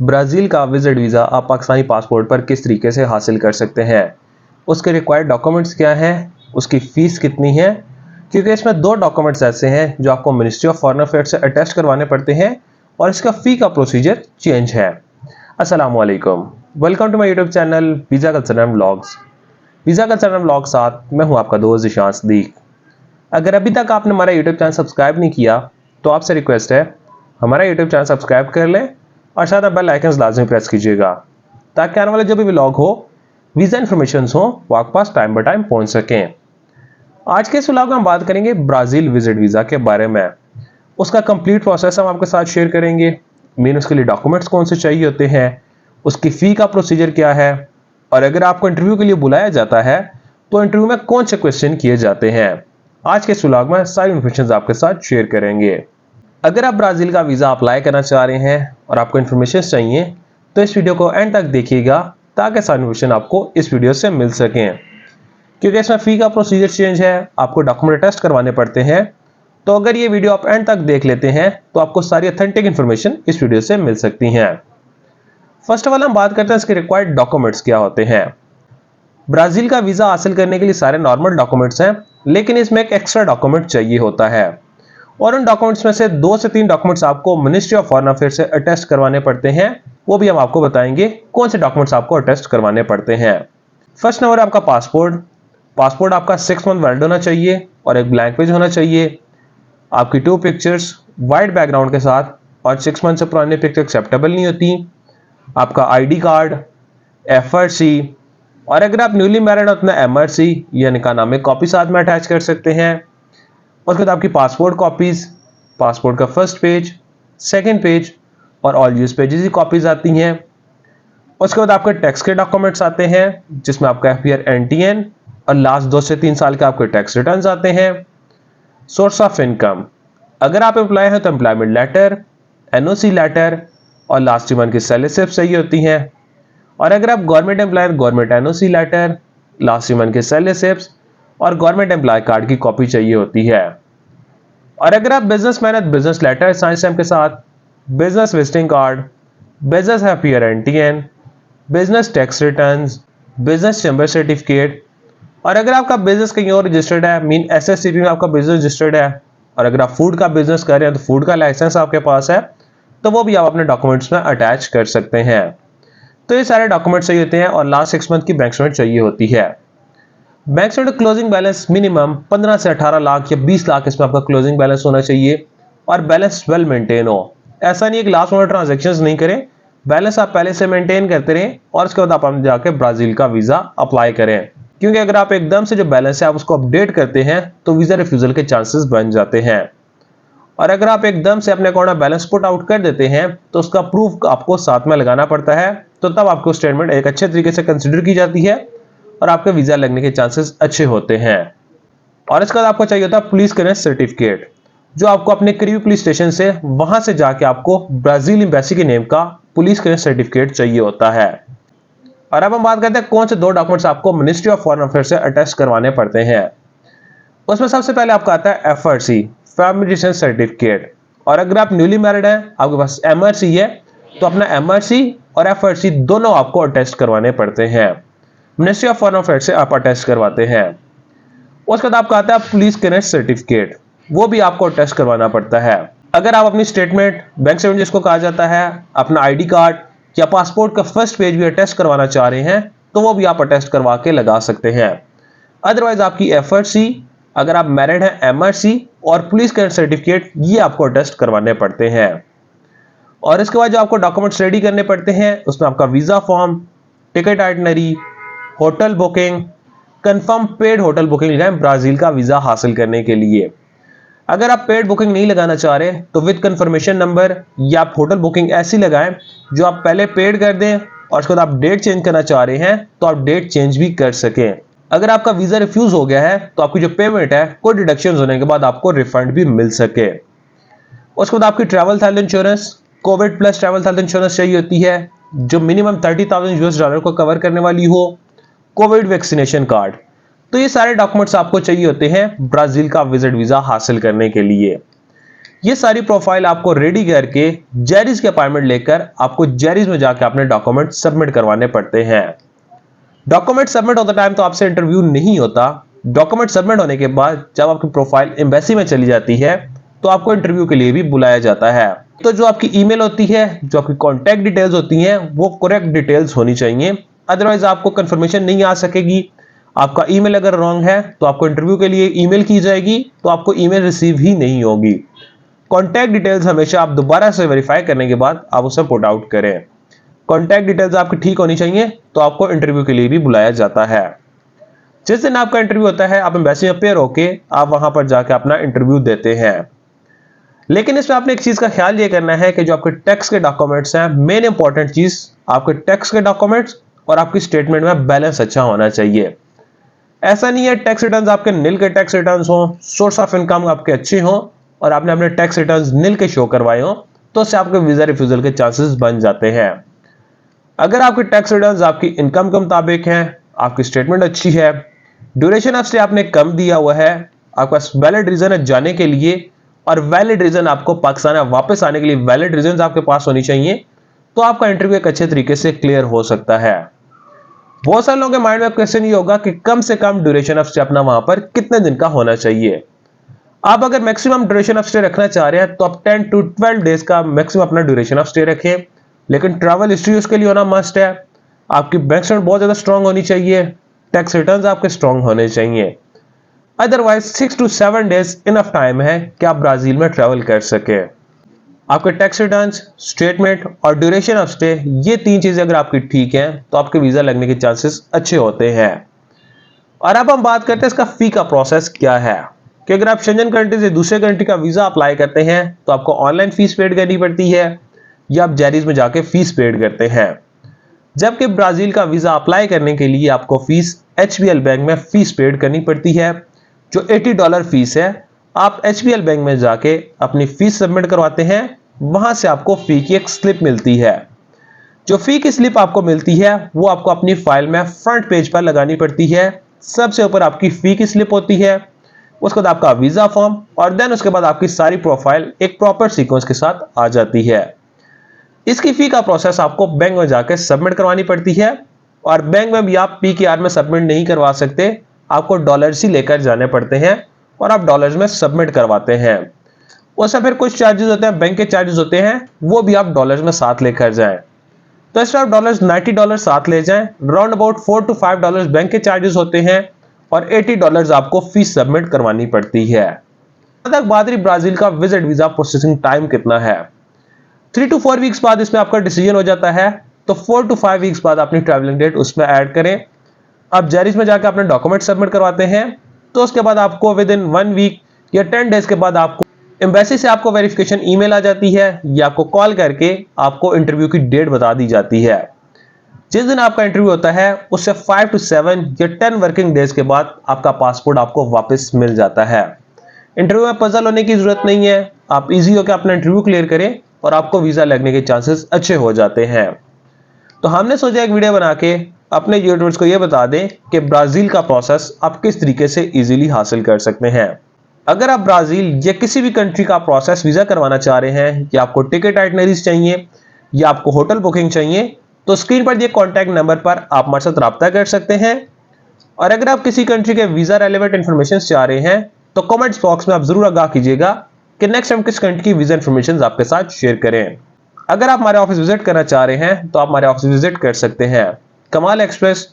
Brazil का visit visa आप Pakistani passport पर किस तरीके से हासिल कर सकते हैं, उसके रिक्वायर्ड डॉक्यूमेंट्स क्या हैं, उसकी फ़ीस कितनी है। क्योंकि इसमें दो डॉक्यूमेंट्स ऐसे हैं जो आपको मिनिस्ट्री ऑफ फॉरेन अफेयर्स से अटेस्ट करवाने पड़ते हैं और इसका फ़ी का प्रोसीजर चेंज है। अस्सलाम वालेकुम, welcome to my YouTube channel visa culture and vlogs. Visa culture and vlog साथ मैं हूँ आपका दोस्त ज़ीशान सदीक। अगर अभी तक आपने हमारा यूट्यूब चैनल सब्सक्राइब नहीं किया तो आपसे रिक्वेस्ट है हमारा यूट्यूब चैनल सब्सक्राइब कर लें और साथ बेल आइकन लाजमी प्रेस कीजिएगा ताकि आने वाले जो भी व्लॉग हो, वीज़ा इन्फॉर्मेशन हो, वो आपके पास टाइम बाय टाइम पहुंच सकें। आज के इस व्लॉग में हम बात करेंगे ब्राज़ील विजिट वीज़ा के बारे में। उसका कंप्लीट प्रोसेस हम आपके साथ शेयर करेंगे। मेन उसके लिए डॉक्यूमेंट्स कौन से चाहिए होते हैं, उसकी फ़ी का प्रोसीजर क्या है, और अगर आपको इंटरव्यू के लिए बुलाया जाता है तो इंटरव्यू में कौन से क्वेश्चन किए जाते हैं। आज के इस व्लॉग में सारी इन्फॉर्मेशन आपके साथ शेयर करेंगे। अगर आप ब्राज़ील का वीज़ा अप्लाई करना चाह रहे हैं और आपको इन्फॉर्मेशन चाहिए तो इस वीडियो को एंड तक देखिएगा ताकि सारी इन्फॉर्मेशन आपको इस वीडियो से मिल सकें। क्योंकि इसमें फ़ी का प्रोसीजर चेंज है, आपको डॉक्यूमेंट टेस्ट करवाने पड़ते हैं। तो अगर ये वीडियो आप एंड तक देख लेते हैं तो आपको सारी ऑथेंटिक इन्फॉर्मेशन इस वीडियो से मिल सकती हैं। फर्स्ट ऑफ ऑल हम बात करते हैं इसके रिक्वायर्ड डॉक्यूमेंट्स क्या होते हैं। ब्राज़ील का वीज़ा हासिल करने के लिए सारे नॉर्मल डॉक्यूमेंट्स हैं, लेकिन इसमें एक एक्स्ट्रा डॉक्यूमेंट चाहिए होता है और उन डॉक्यूमेंट्स में से 2 से 3 डॉक्यूमेंट्स आपको मिनिस्ट्री ऑफ फॉरेन अफेयर्स से अटेस्ट करवाने पड़ते हैं। वो भी हम आपको बताएंगे कौन से डॉक्यूमेंट्स आपको अटेस्ट करवाने पड़ते हैं। फर्स्ट नंबर आपका पासपोर्ट आपका 6 मंथ वैलिड होना चाहिए और एक ब्लैंक पेज होना चाहिए। आपकी 2 पिक्चर्स वाइट बैकग्राउंड के साथ, और 6 मंथ से पुरानी पिक्चर एक्सेप्टेबल नहीं होती। आपका आईडी कार्ड, एफआरसी, और अगर आप न्यूली मैरिड हो तो एमआरसी या निकाहनामे कॉपी साथ में अटैच कर सकते हैं। उसके बाद आपकी पासपोर्ट कॉपीज, पासपोर्ट का फर्स्ट पेज, सेकंड पेज और ऑल यूज पेजेस की कॉपीज आती हैं। उसके बाद आपके टैक्स के डॉक्यूमेंट्स आते हैं जिसमें आपका एफपीआर, एनटीएन और लास्ट 2 से 3 साल के आपके टैक्स रिटर्न्स आते हैं। सोर्स ऑफ इनकम, अगर आप एम्प्लॉय हैं तो एम्प्लॉयमेंट लेटर, एनओसी लेटर और लास्ट मंथ की सैलरी स्लिप चाहिए होती हैं। और अगर आप government employ, government NOC letter, last month के सैलरी स्लिप्स और गवर्नमेंट एम्प्लॉय कार्ड की कॉपी चाहिए होती है। और अगर आप बिजनेसमैन है, बिजनेस लेटर साइन स्टैम्प के साथ, business visiting card, business FPR, NTN, business tax returns, business chamber certificate, और अगर आपका बिजनेस कहीं और रजिस्टर्ड है, मीन एसएससीपी में आपका बिजनेस रजिस्टर्ड है, और अगर आप फूड का बिजनेस कर रहे हैं तो फूड का लाइसेंस आपके पास है, तो वो भी आप अपने डॉक्यूमेंट्स में अटैच कर सकते हैं। तो ये सारे डॉक्यूमेंट्स चाहिए होते हैं और लास्ट 6 मंथ की बैंक स्टेटमेंट चाहिए होती है। Bank statement closing balance minimum 15 से 18 लाख या 20 लाख इसमें आपका क्लोजिंग बैलेंस होना चाहिए और बैलेंस वेल मेंटेन हो। ऐसा नहीं है कि लास्ट मोमेंट ट्रांजैक्शंस नहीं करें, बैलेंस आप पहले से मेंटेन करते रहें और उसके बाद आप जाके ब्राज़ील का वीज़ा अप्लाई करें। क्योंकि अगर आप एकदम से जो बैलेंस है आप उसको अपडेट करते हैं तो वीज़ा रिफ्यूजल के चांसेस बन जाते हैं। और अगर आप एकदम से अपने अकाउंट में बैलेंस पुट आउट कर देते हैं तो उसका प्रूफ आपको साथ में लगाना पड़ता है, तो तब आपको स्टेटमेंट एक अच्छे तरीके से कंसिडर की जाती है और आपके वीज़ा लगने के चांसेस अच्छे होते हैं। और इसके बाद आपको चाहिए होता है पुलिस क्लियरेंस सर्टिफिकेट, जो आपको अपने करीबी पुलिस स्टेशन से वहां से जाके आपको ब्राज़ील एम्बेसी के नेम का पुलिस क्लियरेंस सर्टिफिकेट चाहिए होता है। और अब हम बात करते हैं कौन से 2 डॉक्यूमेंट्स आपको मिनिस्ट्री ऑफ फॉरेन अफेयर्स से अटेस्ट करवाने पड़ते हैं। उसमें सबसे पहले आपका आता है एफआरसी, फैमिली रेजिस्ट्रेशन सर्टिफिकेट। और अगर आप न्यूली मैरिड हैं, आपके पास एमआरसी है, तो अपना एमआरसी और एफआरसी दोनों आपको अटेस्ट करवाने पड़ते हैं। मिनिस्ट्री ऑफ फॉरेन अफेयर्स से आप अटेस्ट करवाते हैं। उसके बाद आपका आता है पुलिस क्लियरेंस सर्टिफिकेट, वो भी आपको अटेस्ट करवाना पड़ता है। अगर आप अपनी स्टेटमेंट, बैंक स्टेटमेंट जिसको कहा जाता है, अपना आईडी कार्ड या पासपोर्ट का फर्स्ट पेज भी अटेस्ट करवाना चाह रहे हैं तो वो भी आप अटेस्ट करवा के लगा सकते हैं। अदरवाइज आपकी एफआरसी, अगर आप मैरिड हैं, एमआरसी और पुलिस क्लियरेंस सर्टिफिकेट, ये आपको अटेस्ट करवाने पड़ते हैं। और इसके बाद जो आपको डॉक्यूमेंट्स रेडी करने पड़ते हैं उसमें आपका visa form, ticket itinerary, hotel booking, confirm paid hotel booking लगाएं ब्राज़ील का वीजा हासिल करने के लिए। अगर आप पेड बुकिंग नहीं लगाना चाह रहे तो विद कंफर्मेशन नंबर या आप होटल बुकिंग ऐसी लगाएं जो आप पहले पेड कर दें और उसके बाद आप डेट चेंज करना चाह रहे हैं तो आप डेट चेंज भी कर सकें। अगर आपका वीजा रिफ्यूज हो गया है तो आपकी जो पेमेंट है कोई डिडक्शन होने के बाद आपको रिफंड भी मिल सके। उसके बाद आपकी travel health insurance, Covid plus travel health insurance चाहिए होती है जो मिनिमम $30,000 को कवर करने वाली हो, कोविड वैक्सीनेशन कार्ड। तो ये सारे डॉक्यूमेंट्स आपको चाहिए होते हैं ब्राज़ील का विजिट वीज़ा हासिल करने के लिए। ये सारी प्रोफाइल आपको रेडी करके जेरिस के अपॉइंटमेंट लेकर आपको जेरिस में जाकर अपने डॉक्यूमेंट सबमिट करवाने पड़ते हैं। डॉक्यूमेंट सबमिट होता टाइम तो आपसे इंटरव्यू नहीं होता। डॉक्यूमेंट सबमिट होने के बाद जब आपकी प्रोफाइल एम्बेसी में चली जाती है तो आपको इंटरव्यू के लिए भी बुलाया जाता है। तो जो आपकी ईमेल होती है, जो आपकी कॉन्टैक्ट डिटेल्स होती हैं, वो करेक्ट डिटेल्स होनी चाहिए, अदरवाइज आपको कंफर्मेशन नहीं आ सकेगी। आपका ईमेल अगर रॉन्ग है तो आपको इंटरव्यू के लिए ईमेल की जाएगी तो आपको ईमेल रिसीव ही नहीं होगी। कॉन्टैक्ट डिटेल्स हमेशा आप दोबारा से वेरीफाई करने के बाद आप उसे पुट आउट करें। कॉन्टैक्ट डिटेल्स आपकी ठीक होनी चाहिए तो आपको इंटरव्यू के लिए भी बुलाया जाता है। जिस दिन आपका इंटरव्यू होता है आप एम्बेसी में अपेयर होके आप वहां पर जाकर अपना इंटरव्यू देते हैं। लेकिन इसमें आपने एक चीज का ख्याल ये करना है कि जो आपके टैक्स के डॉक्यूमेंट्स हैं, मेन इंपॉर्टेंट चीज आपके टैक्स के डॉक्यूमेंट्स और आपकी स्टेटमेंट में बैलेंस अच्छा होना चाहिए। ऐसा नहीं है टैक्स रिटर्न्स आपके नील के टैक्स रिटर्न्स हो, सोर्स ऑफ इनकम आपके अच्छे हो और आपने अपने टैक्स रिटर्न्स नील के शो करवाए हो तो उससे आपके वीजा रिफ्यूजल के चांसेस बन जाते हैं। अगर आपके टैक्स रिटर्न्स आपकी इनकम के मुताबिक हैं, आपकी स्टेटमेंट अच्छी है, ड्यूरेशन ऑफ स्टे आपने कम दिया हुआ है, आपके पास वैलिड रीजन है जाने के लिए और वैलिड रीजन आपको पाकिस्तान वापस आने के लिए वैलिड रीजन आपके पास होनी चाहिए, तो आपका इंटरव्यू एक अच्छे तरीके से क्लियर हो सकता है। बहुत सारे लोगों के माइंड में क्वेश्चन ये होगा कि कम से कम ड्यूरेशन ऑफ स्टे अपना वहां पर कितने दिन का होना चाहिए। आप अगर मैक्सिमम ड्यूरेशन ऑफ स्टे रखना चाह रहे हैं तो आप 10 to 12 डेज का मैक्सिमम अपना ड्यूरेशन ऑफ स्टे रखें, लेकिन ट्रैवल हिस्ट्री उसके लिए होना मस्ट है। आपकी बैंक स्टेटमेंट बहुत ज्यादा स्ट्रांग होनी चाहिए, टैक्स रिटर्न्स आपके स्ट्रांग होने चाहिए। Otherwise 6 to 7 days enough time है कि आप ब्राजील में ट्रैवल कर सके। आपके टैक्स रिटर्न्स, स्टेटमेंट और ड्यूरेशन ऑफ स्टे, ये तीन चीजें अगर आपकी ठीक हैं तो आपके वीजा लगने के चांसेस अच्छे होते हैं। और अब हम बात करते हैं इसका फी का प्रोसेस क्या है कि अगर आप शेंजन कंट्री से दूसरे कंट्री का वीजा अप्लाई करते हैं तो आपको ऑनलाइन फीस पेड करनी पड़ती है या आप जेरिस में जाके फीस पेड करते हैं। जबकि ब्राजील का वीजा अप्लाई करने के लिए आपको फीस HBL बैंक में फीस पेड करनी पड़ती है, जो $80 फीस है। आप HBL बैंक में जाके अपनी फीस सबमिट करवाते हैं, वहां से आपको फी की एक स्लिप मिलती है। जो फी की स्लिप आपको मिलती है वो आपको अपनी फाइल में फ्रंट पेज पर लगानी पड़ती है। सबसे ऊपर आपकी फी की स्लिप होती है, उसके बाद आपका वीजा फॉर्म और देन उसके बाद आपकी सारी प्रोफाइल एक प्रॉपर सीक्वेंस के साथ आ जाती है। इसकी फी का प्रोसेस आपको बैंक में जाकर सबमिट करवानी पड़ती है और बैंक में भी आप PKR में सबमिट नहीं करवा सकते, आपको डॉलर्स ही लेकर जाने पड़ते हैं और आप डॉलर्स में सबमिट करवाते हैं। उससे फिर कुछ चार्जेस होते हैं, बैंक के चार्जेस होते हैं, वो भी आप डॉलर्स में साथ लेकर जाएं। तो इसमें आप $90 साथ ले जाएं, राउंड अबाउट $4 to $5 बैंक के चार्जेस होते हैं और $80 आपको फीस सबमिट करवानी पड़ती है। तक बात रही ब्राजील का विजिट वीजा प्रोसेसिंग टाइम कितना है। 3 to 4 वीक्स बाद इसमें आपका डिसीजन हो जाता है, तो 4 to 5 वीक्स बाद अपनी ट्रैवलिंग डेट उसमें ऐड करें। आप जेरिस में जाकर अपने डॉक्यूमेंट सबमिट करवाते हैं तो उसके बाद आपको विद इन 1 वीक या 10 डेज के बाद आपको एम्बेसी से आपको वेरिफिकेशन ईमेल आ जाती है या आपको कॉल करके आपको इंटरव्यू की डेट बता दी जाती है। जिस दिन आपका इंटरव्यू होता है उससे 5 to 7 या 10 वर्किंग डेज के बाद आपका पासपोर्ट आपको वापस मिल जाता है। इंटरव्यू में पजल होने की जरूरत नहीं है, आप इजी होकर अपना इंटरव्यू क्लियर करें और आपको वीजा लगने के चांसेस अच्छे हो जाते हैं। तो हमने सोचा एक वीडियो बना के अपने यूट्यूबर्स को यह बता दें कि ब्राजील का प्रोसेस आप किस तरीके से इजीली हासिल कर सकते हैं। अगर आप ब्राजील या किसी भी कंट्री का प्रोसेस वीजा करवाना चाह रहे हैं या आपको टिकट आइटनरीज चाहिए या आपको होटल बुकिंग चाहिए तो स्क्रीन पर दिए कॉन्टैक्ट नंबर पर आप हमारे साथ रब्ता कर सकते हैं। और अगर आप किसी कंट्री के वीजा रेलेवेंट इन्फॉर्मेशन चाह रहे हैं तो कमेंट्स बॉक्स में आप जरूर आगाह कीजिएगा कि नेक्स्ट टाइम किस कंट्री की वीजा इन्फॉर्मेशन आपके साथ शेयर करें। अगर आप हमारे ऑफिस विजिट करना चाह रहे हैं तो आप हमारे ऑफिस विजिट कर सकते हैं। Kamal express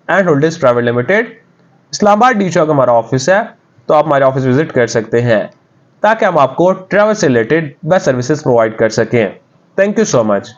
and haulage private limited, Islamabad D Chowk हमारा ऑफिस है, तो आप हमारे ऑफिस विजिट कर सकते हैं ताकि हम आपको ट्रैवल से रिलेटेड बेस्ट सर्विसेज प्रोवाइड कर सकें। Thank you so much.